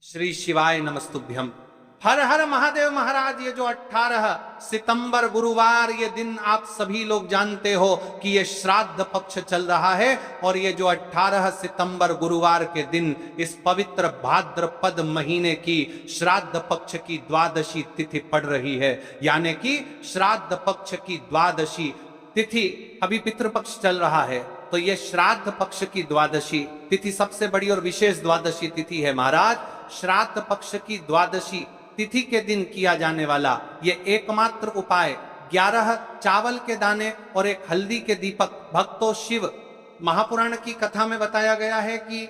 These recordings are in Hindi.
श्री शिवाय नमस्तुभ्यम। हर हर महादेव महाराज। ये जो 18 सितंबर गुरुवार ये दिन आप सभी लोग जानते हो कि ये श्राद्ध पक्ष चल रहा है और ये जो 18 सितंबर गुरुवार के दिन इस पवित्र भाद्रपद महीने की श्राद्ध पक्ष की द्वादशी तिथि पड़ रही है, यानी कि श्राद्ध पक्ष की द्वादशी तिथि। अभी पितृपक्ष चल रहा है तो ये श्राद्ध पक्ष की द्वादशी तिथि सबसे बड़ी और विशेष द्वादशी तिथि है महाराज। श्राद्ध पक्ष की द्वादशी तिथि के दिन किया जाने वाला ये एकमात्र उपाय 11 चावल के दाने और एक हल्दी के दीपक। भक्तों, शिव महापुराण की कथा में बताया गया है कि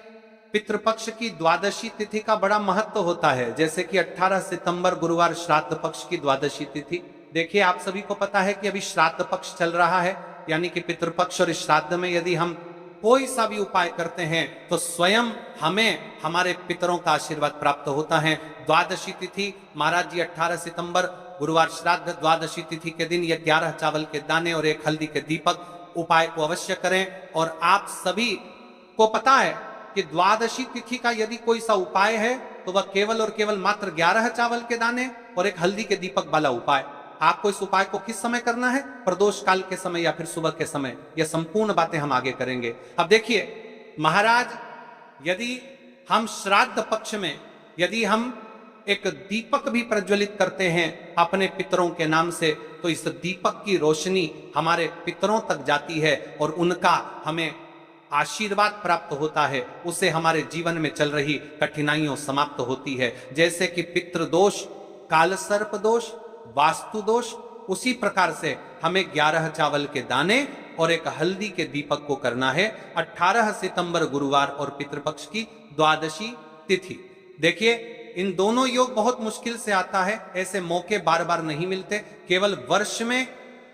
पितृपक्ष की द्वादशी तिथि का बड़ा महत्व होता है, जैसे कि 18 सितंबर गुरुवार श्राद्ध पक्ष की द्वादशी तिथि। देखिए, आप सभी को पता है कि अभी श्राद्ध पक्ष चल रहा है, यानी कि पितृपक्ष और श्राद्ध में यदि हम कोई सा भी उपाय करते हैं तो स्वयं हमें हमारे पितरों का आशीर्वाद प्राप्त होता है। द्वादशी तिथि महाराज जी 18 सितंबर गुरुवार श्राद्ध द्वादशी तिथि के दिन ये 11 चावल के दाने और एक हल्दी के दीपक उपाय को अवश्य करें। और आप सभी को पता है कि द्वादशी तिथि का यदि कोई सा उपाय है तो वह केवल और केवल मात्र 11 चावल के दाने और एक हल्दी के दीपक वाला उपाय। आपको इस उपाय को किस समय करना है? प्रदोष काल के समय या फिर सुबह के समय। यह संपूर्ण बातें हम आगे करेंगे। अब देखिए महाराज, यदि हम श्राद्ध पक्ष में यदि हम एक दीपक भी प्रज्वलित करते हैं अपने पितरों के नाम से, तो इस दीपक की रोशनी हमारे पितरों तक जाती है और उनका हमें आशीर्वाद प्राप्त होता है। उससे हमारे जीवन में चल रही कठिनाइयों समाप्त होती है। जैसे कि पितृदोष, कालसर्प दोष, वास्तु दोष, उसी प्रकार से हमें 11 चावल के दाने और एक हल्दी के दीपक को करना है 18 सितंबर गुरुवार और पितृपक्ष की द्वादशी तिथि। देखिए, इन दोनों योग बहुत मुश्किल से आता है, ऐसे मौके बार बार नहीं मिलते। केवल वर्ष में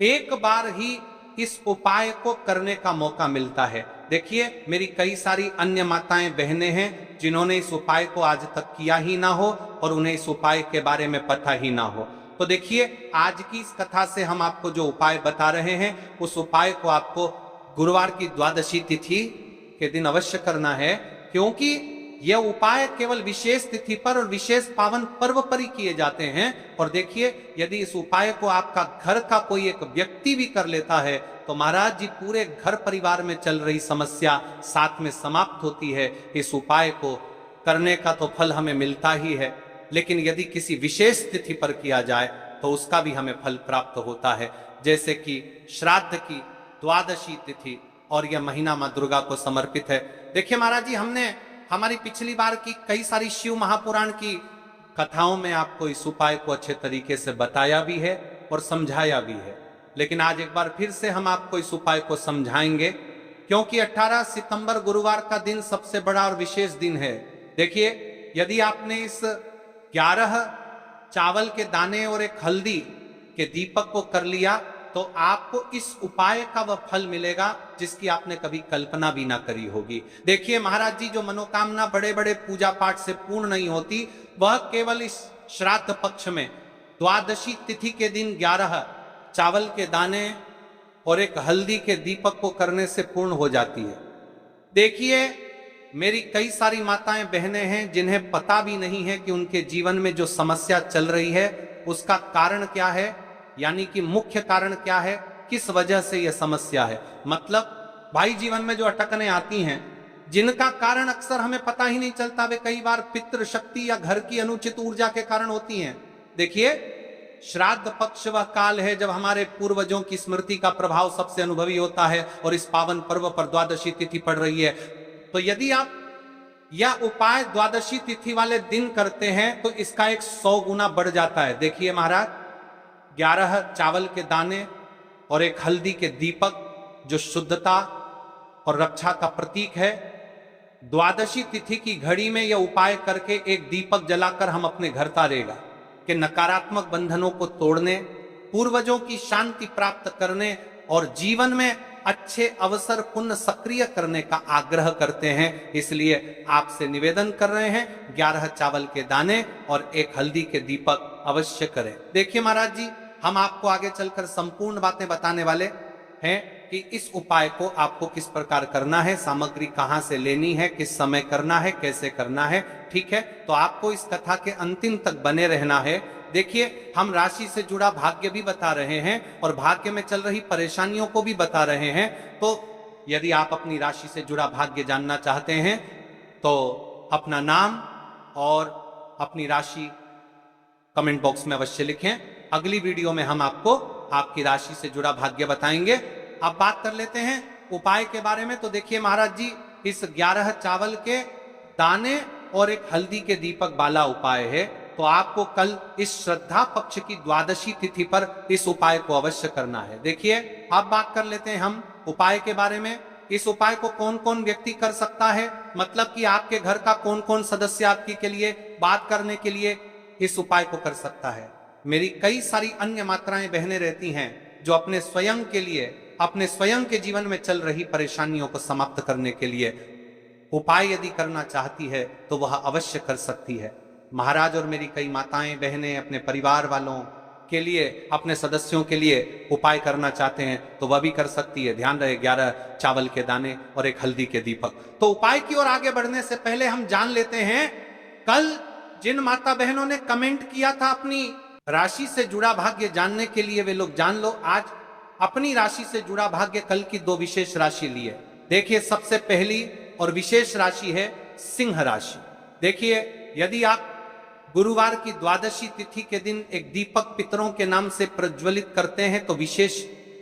एक बार ही इस उपाय को करने का मौका मिलता है। देखिए, मेरी कई सारी अन्य माताएं बहनें हैं जिन्होंने इस उपाय को आज तक किया ही ना हो और उन्हें इस उपाय के बारे में पता ही ना हो। तो देखिए, आज की इस कथा से हम आपको जो उपाय बता रहे हैं उस उपाय को आपको गुरुवार की द्वादशी तिथि के दिन अवश्य करना है, क्योंकि यह उपाय केवल विशेष तिथि पर और विशेष पावन पर्व पर ही किए जाते हैं। और देखिए, यदि इस उपाय को आपका घर का कोई एक व्यक्ति भी कर लेता है तो महाराज जी पूरे घर परिवार में चल रही समस्या साथ में समाप्त होती है। इस उपाय को करने का तो फल हमें मिलता ही है, लेकिन यदि किसी विशेष तिथि पर किया जाए तो उसका भी हमें फल प्राप्त होता है, जैसे कि श्राद्ध की द्वादशी तिथि, और यह महीना मां दुर्गा को समर्पित है। देखिए महाराज जी, हमने हमारी पिछली बार की कई सारी शिव महापुराण की कथाओं में आपको इस उपाय को अच्छे तरीके से बताया भी है और समझाया भी है, लेकिन आज एक बार फिर से हम आपको इस उपाय को समझाएंगे, क्योंकि 18 सितंबर गुरुवार का दिन सबसे बड़ा और विशेष दिन है। देखिए, यदि आपने इस 11 चावल के दाने और एक हल्दी के दीपक को कर लिया तो आपको इस उपाय का वह फल मिलेगा जिसकी आपने कभी कल्पना भी ना करी होगी। देखिए महाराज जी, जो मनोकामना बड़े बड़े पूजा पाठ से पूर्ण नहीं होती, वह केवल इस श्राद्ध पक्ष में द्वादशी तिथि के दिन 11 चावल के दाने और एक हल्दी के दीपक को करने से पूर्ण हो जाती है। देखिए, मेरी कई सारी माताएं बहनें हैं जिन्हें पता भी नहीं है कि उनके जीवन में जो समस्या चल रही है उसका कारण क्या है, यानी कि मुख्य कारण क्या है, किस वजह से यह समस्या है। मतलब भाई, जीवन में जो अटकने आती हैं जिनका कारण अक्सर हमें पता ही नहीं चलता, वे कई बार पितृ शक्ति या घर की अनुचित ऊर्जा के कारण होती हैं। देखिए, श्राद्ध पक्ष वह काल है जब हमारे पूर्वजों की स्मृति का प्रभाव सबसे अनुभवी होता है और इस पावन पर्व पर द्वादशी तिथि पड़ रही है। तो यदि आप यह उपाय द्वादशी तिथि वाले दिन करते हैं तो इसका 100 गुना बढ़ जाता है। देखिए महाराज, 11 चावल के दाने और एक हल्दी के दीपक जो शुद्धता और रक्षा का प्रतीक है, द्वादशी तिथि की घड़ी में यह उपाय करके एक दीपक जलाकर हम अपने घर तारेगा कि नकारात्मक बंधनों को तोड़ने, पूर्वजों की शांति प्राप्त करने और जीवन में अच्छे अवसर पुण्य सक्रिय करने का आग्रह करते हैं। इसलिए आपसे निवेदन कर रहे हैं 11 चावल के दाने और एक हल्दी के दीपक अवश्य करें। देखिए महाराज जी, हम आपको आगे चलकर संपूर्ण बातें बताने वाले हैं। कि इस उपाय को आपको किस प्रकार करना है, सामग्री कहां से लेनी है, किस समय करना है, कैसे करना है। ठीक है, तो आपको इस कथा के अंतिम तक बने रहना है। देखिए, हम राशि से जुड़ा भाग्य भी बता रहे हैं और भाग्य में चल रही परेशानियों को भी बता रहे हैं। तो यदि आप अपनी राशि से जुड़ा भाग्य जानना चाहते हैं तो अपना नाम और अपनी राशि कमेंट बॉक्स में अवश्य लिखें। अगली वीडियो में हम आपको आपकी राशि से जुड़ा भाग्य बताएंगे। अब बात कर लेते हैं उपाय के बारे में। तो देखिए महाराज जी, इस 11 चावल के दाने और एक हल्दी के दीपक वाला उपाय है। तो आपको कल इस श्रद्धा पक्ष की द्वादशी तिथि पर इस उपाय को अवश्य करना है। देखिए, अब बात कर लेते हैं हम उपाय के बारे में। इस उपाय को कौन कौन व्यक्ति कर सकता है, मतलब कि आपके घर का कौन कौन सदस्य आपकी के लिए बात करने के लिए इस उपाय को कर सकता है। मेरी कई सारी अन्य मात्राएं बहनें रहती हैं जो अपने स्वयं के लिए, अपने स्वयं के जीवन में चल रही परेशानियों को समाप्त करने के लिए उपाय यदि करना चाहती है तो वह अवश्य कर सकती है। महाराज और मेरी कई माताएं बहनें अपने परिवार वालों के लिए, अपने सदस्यों के लिए उपाय करना चाहते हैं तो वह भी कर सकती है। ध्यान रहे, 11 चावल के दाने और एक हल्दी के दीपक। तो उपाय की ओर आगे बढ़ने से पहले हम जान लेते हैं, कल जिन माता बहनों ने कमेंट किया था अपनी राशि से जुड़ा भाग्य जानने के लिए, वे लोग जान लो आज अपनी राशि से जुड़ा भाग्य कल की 2 विशेष राशि लिए। देखिए, सबसे पहली और विशेष राशि है सिंह राशि। देखिए, यदि आप गुरुवार की द्वादशी तिथि के दिन एक दीपक पितरों के नाम से प्रज्वलित करते हैं तो विशेष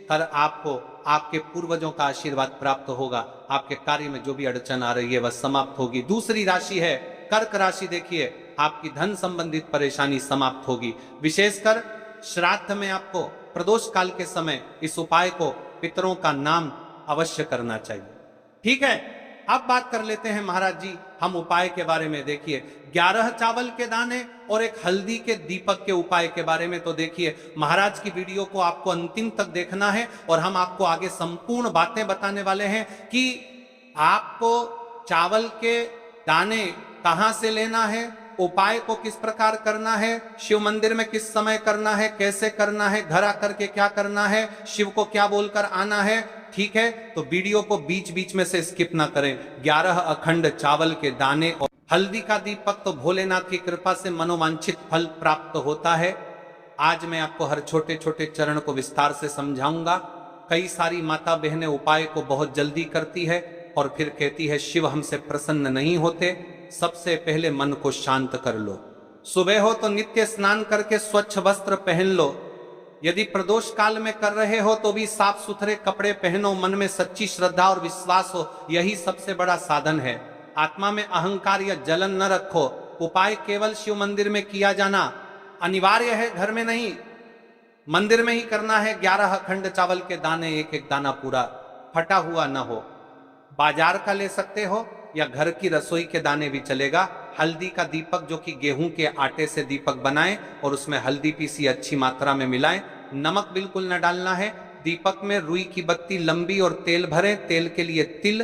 कर आपको आपके पूर्वजों का आशीर्वाद प्राप्त होगा। आपके कार्य में जो भी अड़चन आ रही है वह समाप्त होगी। दूसरी राशि है कर्क राशि। देखिए, आपकी धन संबंधित परेशानी समाप्त होगी। विशेषकर श्राद्ध में आपको प्रदोष काल के समय इस उपाय को पितरों का नाम अवश्य करना चाहिए। ठीक है, अब बात कर लेते हैं महाराज जी हम उपाय के बारे में। देखिए, 11 चावल के दाने और एक हल्दी के दीपक के उपाय के बारे में। तो देखिए, महाराज की वीडियो को आपको अंतिम तक देखना है और हम आपको आगे संपूर्ण बातें बताने वाले हैं कि आपको चावल के दाने कहां से लेना है, उपाय को किस प्रकार करना है, शिव मंदिर में किस समय करना है, कैसे करना है, घर आकर के क्या करना है, शिव को क्या बोलकर आना है। ठीक है, तो वीडियो को बीच बीच में से स्किप ना करें। 11 अखंड चावल के दाने और हल्दी का दीपक, तो भोलेनाथ की कृपा से मनोवांछित फल प्राप्त होता है। आज मैं आपको हर छोटे छोटे चरण को विस्तार से समझाऊंगा। कई सारी माता बहनें उपाय को बहुत जल्दी करती है और फिर कहती है शिव हमसे प्रसन्न नहीं होते। सबसे पहले मन को शांत कर लो। सुबह हो तो नित्य स्नान करके स्वच्छ वस्त्र पहन लो। यदि प्रदोष काल में कर रहे हो तो भी साफ सुथरे कपड़े पहनो। मन में सच्ची श्रद्धा और विश्वास हो, यही सबसे बड़ा साधन है। आत्मा में अहंकार या जलन न रखो। उपाय केवल शिव मंदिर में किया जाना अनिवार्य है, घर में नहीं, मंदिर में ही करना है। 11 अखंड चावल के दाने, एक एक दाना पूरा फटा हुआ न हो। बाजार का ले सकते हो या घर की रसोई के दाने भी चलेगा। हल्दी का दीपक, जो कि गेहूं के आटे से दीपक बनाएं और उसमें हल्दी पीसी अच्छी मात्रा में मिलाएं। नमक बिल्कुल न डालना है। दीपक में रुई की बत्ती लंबी और तेल भरें। तेल के लिए तिल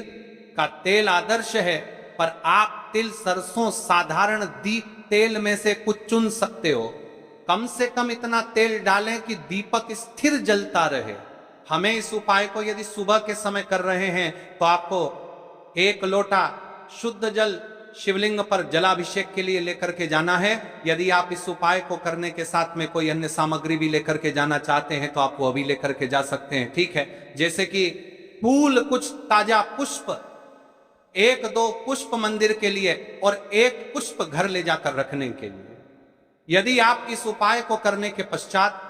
का तेल आदर्श है, पर आप तिल, सरसों, साधारण दीप तेल में से कुछ चुन सकते हो। कम से कम इतना तेल डालें कि दीपक स्थिर जलता रहे। हमें इस उपाय को यदि सुबह के समय कर रहे हैं तो आपको 1 लोटा शुद्ध जल शिवलिंग पर जलाभिषेक के लिए लेकर के जाना है। यदि आप इस उपाय को करने के साथ में कोई अन्य सामग्री भी लेकर के जाना चाहते हैं तो आप वो भी लेकर के जा सकते हैं। ठीक है, जैसे कि फूल, कुछ ताजा पुष्प, 1-2 पुष्प मंदिर के लिए और 1 पुष्प घर ले जाकर रखने के लिए। यदि आप इस उपाय को करने के पश्चात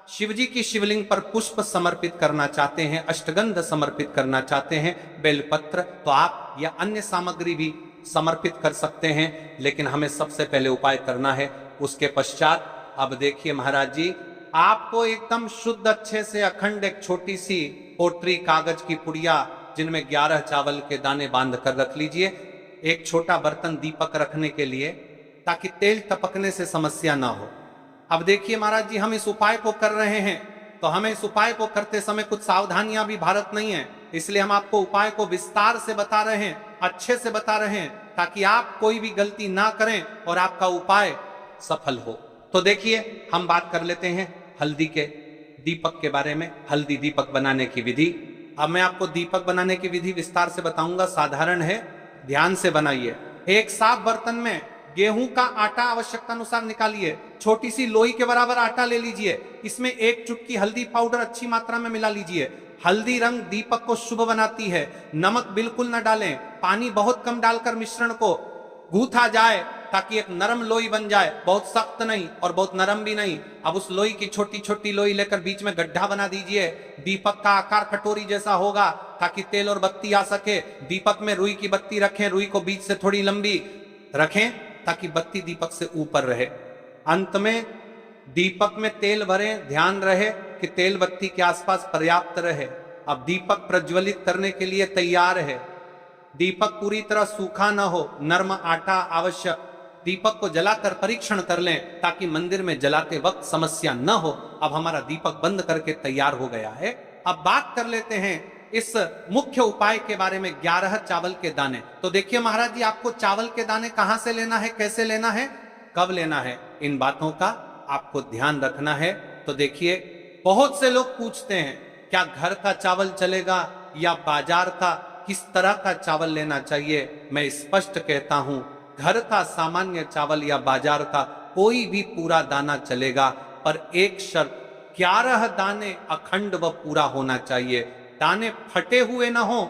शिवजी की शिवलिंग पर पुष्प समर्पित करना चाहते हैं, अष्टगंध समर्पित करना चाहते हैं, बेलपत्र, तो आप या अन्य सामग्री भी समर्पित कर सकते हैं। लेकिन हमें सबसे पहले उपाय करना है। उसके पश्चात अब देखिए महाराज जी, आपको एकदम शुद्ध अच्छे से अखंड एक छोटी सी पोटरी कागज की पुड़िया जिनमें 11 चावल के दाने बांध कर रख लीजिए। एक छोटा बर्तन दीपक रखने के लिए, ताकि तेल टपकने से समस्या ना हो। अब देखिए महाराज जी, हम इस उपाय को कर रहे हैं तो हमें इस उपाय को करते समय कुछ सावधानियां भी भारत नहीं है, इसलिए हम आपको उपाय को विस्तार से बता रहे हैं, अच्छे से बता रहे हैं, ताकि आप कोई भी गलती ना करें और आपका उपाय सफल हो। तो देखिए, हम बात कर लेते हैं हल्दी के दीपक के बारे में, हल्दी दीपक बनाने की विधि। अब मैं आपको दीपक बनाने की विधि विस्तार से बताऊंगा, साधारण है, ध्यान से बनाइए। एक साफ बर्तन में गेहूं का आटा आवश्यकता अनुसार निकालिए, छोटी सी लोई के बराबर आटा ले लीजिए, इसमें 1 चुटकी हल्दी पाउडर अच्छी मात्रा में मिला लीजिए। हल्दी रंग दीपक को शुभ बनाती है। नमक बिल्कुल न डालें, पानी बहुत कम डालकर मिश्रण को गूथा जाए ताकि एक नरम लोई बन जाए, बहुत सख्त नहीं और बहुत नरम भी नहीं। अब उस लोई की छोटी छोटी लोई लेकर बीच में गड्ढा बना दीजिए। दीपक का आकार कटोरी जैसा होगा ताकि तेल और बत्ती आ सके। दीपक में रुई की बत्ती रखें, रुई को बीच से थोड़ी लंबी रखें ताकि बत्ती दीपक से ऊपर रहे। अंत में दीपक में तेल भरें, ध्यान रहे कि तेल बत्ती के आसपास पर्याप्त रहे। अब दीपक प्रज्वलित करने के लिए तैयार है। दीपक पूरी तरह सूखा न हो, नर्म आटा आवश्यक। दीपक को जलाकर परीक्षण कर लें ताकि मंदिर में जलाते वक्त समस्या न हो। अब हमारा दीपक बंद करके तैयार हो गया है। अब बात कर लेते हैं इस मुख्य उपाय के बारे में, 11 चावल के दाने। तो देखिए महाराज जी, आपको चावल के दाने कहां से लेना है, कैसे लेना है, कब लेना है, इन बातों का आपको ध्यान रखना है। तो देखिए, बहुत से लोग पूछते हैं क्या घर का चावल चलेगा या बाजार का, किस तरह का चावल लेना चाहिए। मैं स्पष्ट कहता हूं, घर का सामान्य चावल या बाजार का कोई भी पूरा दाना चलेगा, पर एक शर्त, 11 दाने अखंड व पूरा होना चाहिए। दाने फटे हुए ना हो।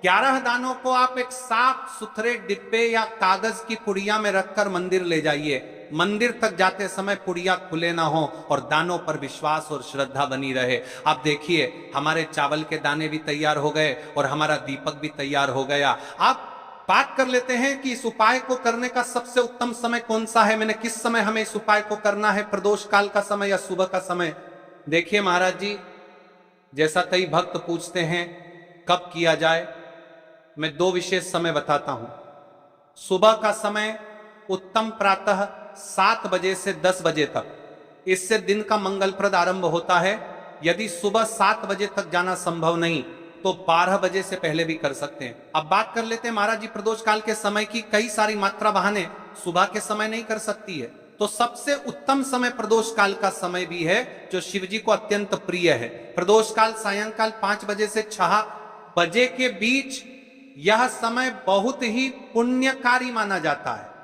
11 दानों को आप एक साफ सुथरे डिब्बे या कागज की पुड़िया में रखकर मंदिर ले जाइए। मंदिर तक जाते समय पुड़िया खुले ना हो और दानों पर विश्वास और श्रद्धा बनी रहे। आप देखिए, हमारे चावल के दाने भी तैयार हो गए और हमारा दीपक भी तैयार हो गया। आप बात कर लेते हैं कि इस उपाय को करने का सबसे उत्तम समय कौन सा है, मैंने किस समय हमें इस उपाय को करना है, प्रदोष काल का समय या सुबह का समय। देखिए महाराज जी, जैसा कई भक्त पूछते हैं कब किया जाए, मैं 2 विशेष समय बताता हूं। सुबह का समय उत्तम प्रातः 7 बजे से 10 बजे तक, इससे दिन का मंगलप्रद आरंभ होता है। यदि सुबह 7 बजे तक जाना संभव नहीं तो 12 बजे से पहले भी कर सकते हैं। अब बात कर लेते हैं महाराज जी प्रदोष काल के समय की। कई सारी मात्रा बहाने सुबह के समय नहीं कर सकती है, तो सबसे उत्तम समय प्रदोष काल का समय भी है जो शिव जी को अत्यंत प्रिय है। प्रदोष काल सायंकाल 5 बजे से 6 बजे के बीच, यह समय बहुत ही पुण्यकारी माना जाता है।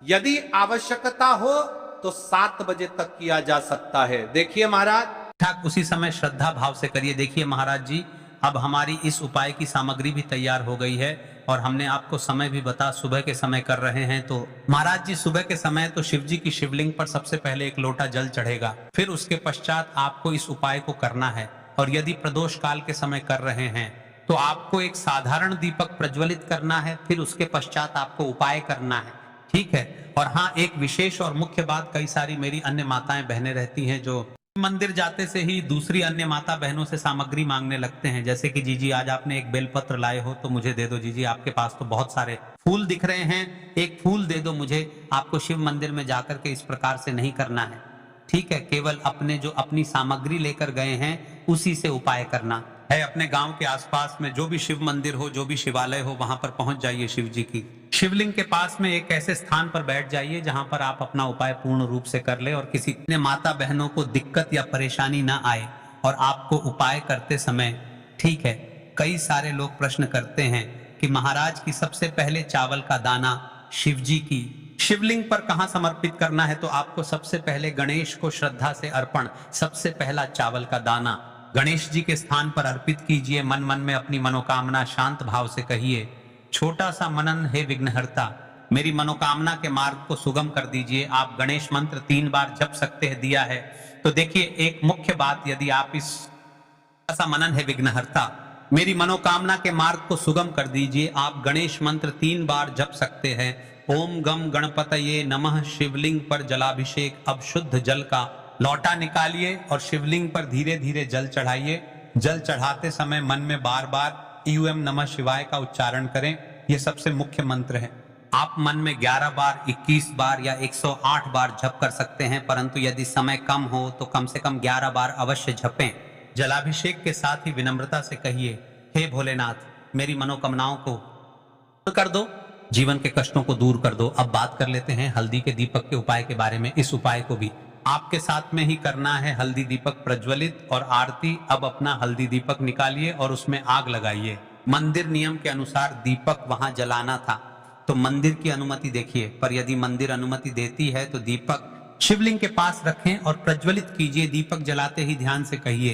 यदि आवश्यकता हो तो 7 बजे तक किया जा सकता है। देखिए महाराज, ठाक उसी समय श्रद्धा भाव से करिए। देखिए महाराज जी, अब हमारी इस उपाय की सामग्री भी तैयार हो गई है और हमने आपको समय भी बता, सुबह के समय कर रहे हैं। तो महाराज जी, सुबह के समय तो शिव जी की शिवलिंग पर सबसे पहले 1 लोटा जल चढ़ेगा, फिर उसके पश्चात आपको इस उपाय को करना है। और यदि प्रदोष काल के समय कर रहे हैं तो आपको एक साधारण दीपक प्रज्वलित करना है, फिर उसके पश्चात आपको उपाय करना है, ठीक है। और हाँ, एक विशेष और मुख्य बात, कई सारी मेरी अन्य माताएं बहनें रहती हैं जो मंदिर जाते से ही दूसरी अन्य माता बहनों से सामग्री मांगने लगते हैं, जैसे कि जीजी आज आपने एक बेलपत्र लाए हो तो मुझे दे दो। जीजी आपके पास तो बहुत सारे फूल दिख रहे हैं, एक फूल दे दो मुझे। आपको शिव मंदिर में जाकर के इस प्रकार से नहीं करना है, ठीक है। केवल अपने जो अपनी सामग्री लेकर गए हैं उसी से उपाय करना है। अपने गांव के आसपास में जो भी शिव मंदिर हो, जो भी शिवालय हो, वहां पर पहुंच जाइए। शिव जी की शिवलिंग के पास में एक ऐसे स्थान पर बैठ जाइए जहां पर आप अपना उपाय पूर्ण रूप से कर ले और किसी ने माता बहनों को दिक्कत या परेशानी ना आए। और आपको उपाय करते समय, ठीक है, कई सारे लोग प्रश्न करते हैं कि महाराज की सबसे पहले चावल का दाना शिव जी की शिवलिंग पर कहां समर्पित करना है। तो आपको सबसे पहले गणेश को श्रद्धा से अर्पण, सबसे पहला चावल का दाना गणेश जी के स्थान पर अर्पित कीजिए। मन मन में अपनी मनोकामना शांत भाव से कहिए, छोटा सा मनन है विघ्नहर्ता, मेरी मनोकामना के मार्ग को सुगम कर दीजिए। आप गणेश मंत्र 3 बार जप सकते हैं, दिया है। तो देखिए, एक मुख्य बात, यदि आप इस ऐसा मनन है विघ्नहर्ता, मेरी मनोकामना के मार्ग को सुगम कर दीजिए, आप गणेश मंत्र 3 बार जप सकते हैं। ओम गम गणपतये नमः। शिवलिंग पर जलाभिषेक। अब शुद्ध जल का लौटा निकालिए और शिवलिंग पर धीरे धीरे जल चढ़ाइए। जल चढ़ाते समय मन में बार बार यूएम नमः शिवाय का उच्चारण करें। यह सबसे मुख्य मंत्र है। आप मन में 11 बार, 21 बार या 108 बार जप कर सकते हैं, परंतु यदि समय कम हो तो कम से कम 11 बार अवश्य जपें। जलाभिषेक के साथ ही विनम्रता से कहिए, हे भोलेनाथ, मेरी मनोकामनाओं को पूर्ण कर दो, जीवन के कष्टों को दूर कर दो। अब बात कर लेते हैं हल्दी के दीपक के उपाय के बारे में। इस उपाय को भी आपके साथ में ही करना है हल्दी दीपक प्रज्वलित और आरती। अब अपना हल्दी दीपक निकालिए और उसमें आग लगाइए। मंदिर नियम के अनुसार दीपक वहां जलाना था, तो मंदिर की अनुमति देखिए, पर यदि मंदिर अनुमति देती है तो दीपक शिवलिंग के पास रखें और प्रज्वलित कीजिए। दीपक जलाते ही ध्यान से कहिए,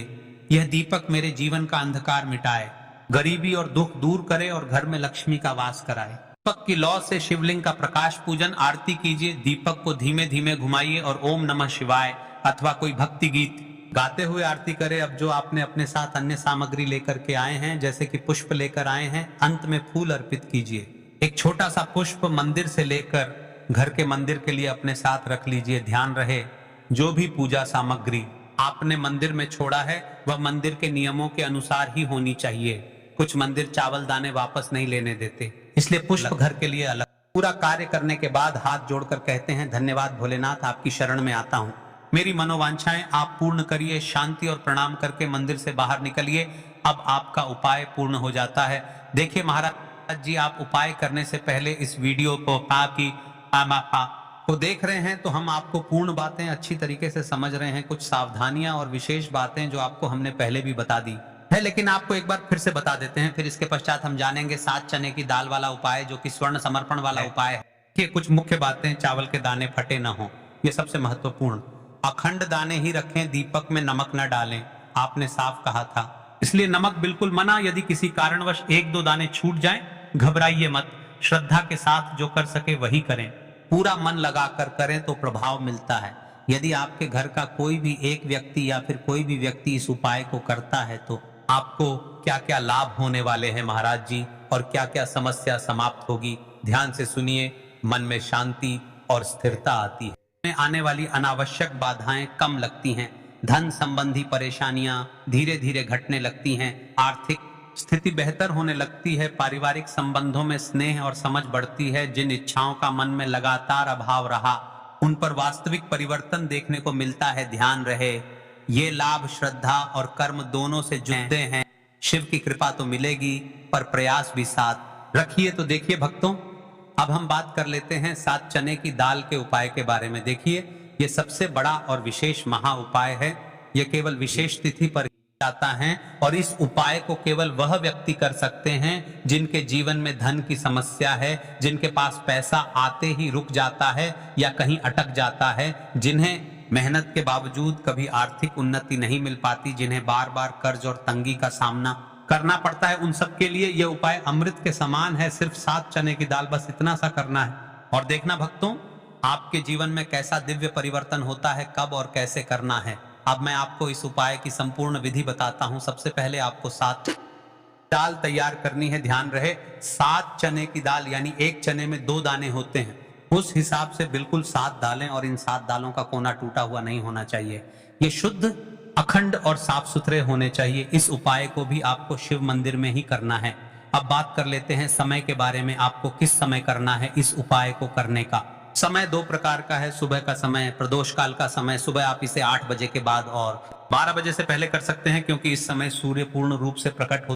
यह दीपक मेरे जीवन का अंधकार मिटाए, गरीबी और दुख दूर करे और घर में लक्ष्मी का वास कराए। दीपक की लौ से शिवलिंग का प्रकाश पूजन आरती कीजिए। दीपक को धीमे धीमे घुमाइए और ओम नमः शिवाय अथवा कोई भक्ति गीत गाते हुए आरती करें। अब जो आपने अपने साथ अन्य सामग्री लेकर के आए हैं, जैसे कि पुष्प लेकर आए हैं, अंत में फूल अर्पित कीजिए। एक छोटा सा पुष्प मंदिर से लेकर घर के मंदिर के लिए अपने साथ रख लीजिए। ध्यान रहे, जो भी पूजा सामग्री आपने मंदिर में छोड़ा है वह मंदिर के नियमों के अनुसार ही होनी चाहिए। कुछ मंदिर चावल दाने वापस नहीं लेने देते, इसलिए पुष्प घर के लिए अलग। पूरा कार्य करने के बाद हाथ जोड़कर कहते हैं, धन्यवाद भोलेनाथ, आपकी शरण में आता हूं, मेरी मनोवांछाएं आप पूर्ण करिए। शांति और प्रणाम करके मंदिर से बाहर निकलिए। अब आपका उपाय पूर्ण हो जाता है। देखिए महाराज जी, आप उपाय करने से पहले इस वीडियो को देख रहे हैं तो हम आपको पूर्ण बातें अच्छी तरीके से समझ रहे हैं। कुछ सावधानियां और विशेष बातें जो आपको हमने पहले भी बता दी है, लेकिन आपको एक बार फिर से बता देते हैं। फिर इसके पश्चात हम जानेंगे 7 चने की दाल वाला उपाय, जो कि स्वर्ण समर्पण वाला उपाय है। कि कुछ मुख्य बातें, चावल के दाने फटे ना हो, ये सबसे महत्वपूर्ण। अखंड दाने ही रखें, दीपक में नमक न डालें, आपने साफ कहा था, इसलिए नमक बिल्कुल मना। यदि किसी कारणवश 1-2 दाने छूट जाएं, घबराइए मत, श्रद्धा के साथ जो कर सके वही करें। पूरा मन लगाकर करें तो प्रभाव मिलता है। यदि आपके घर का कोई भी एक व्यक्ति या फिर कोई भी व्यक्ति इस उपाय को करता है तो आपको क्या क्या लाभ होने वाले हैं महाराज जी, और क्या क्या समस्या समाप्त होगी, ध्यान से सुनिए। मन में शांति और स्थिरता आती है, में आने वाली अनावश्यक बाधाएं कम लगती हैं, धन संबंधी परेशानियां धीरे धीरे घटने लगती हैं, आर्थिक स्थिति बेहतर होने लगती है, पारिवारिक संबंधों में स्नेह और समझ बढ़ती है। जिन इच्छाओं का मन में लगातार अभाव रहा, उन पर वास्तविक परिवर्तन देखने को मिलता है। ध्यान रहे, ये लाभ श्रद्धा और कर्म दोनों से जुड़ते हैं। शिव की कृपा तो मिलेगी, पर प्रयास भी साथ रखिए। तो देखिए भक्तों, अब हम बात कर लेते हैं 7 चने की दाल के उपाय के बारे में। देखिए, ये सबसे बड़ा और विशेष महा उपाय है। ये केवल विशेष तिथि पर आता है और इस उपाय को केवल वह व्यक्ति कर सकते हैं जिनके जीवन में धन की समस्या है, जिनके पास पैसा आते ही रुक जाता है या कहीं अटक जाता है, जिन्हें मेहनत के बावजूद कभी आर्थिक उन्नति नहीं मिल पाती, जिन्हें बार बार कर्ज और तंगी का सामना करना पड़ता है। उन सब के लिए यह उपाय अमृत के समान है। सिर्फ 7 चने की दाल, बस इतना सा करना है और देखना भक्तों, आपके जीवन में कैसा दिव्य परिवर्तन होता है, कब और कैसे करना है। अब मैं आपको इस उपाय की संपूर्ण विधि बताता हूं। सबसे पहले आपको 7 दाल तैयार करनी है। ध्यान रहे, 7 चने की दाल, यानी एक चने में 2 दाने होते हैं, उस हिसाब से बिल्कुल 7 दालें, और इन 7 दालों का कोना टूटा हुआ नहीं होना चाहिए। ये शुद्ध, अखंड और साफ सुथरे होने चाहिए। इस उपाय को भी आपको शिव मंदिर में ही करना है। अब बात कर लेते हैं समय के बारे में। आपको किस समय करना है इस उपाय को करने का? समय 2 प्रकार का है। सुबह का समय, प्रदोष काल का समय। सुबह आप इसे 8 बजे के बाद और 12 बजे से पहले कर सकते हैं, क्योंकि इस समय सूर्य पूर्ण रूप से प्रकट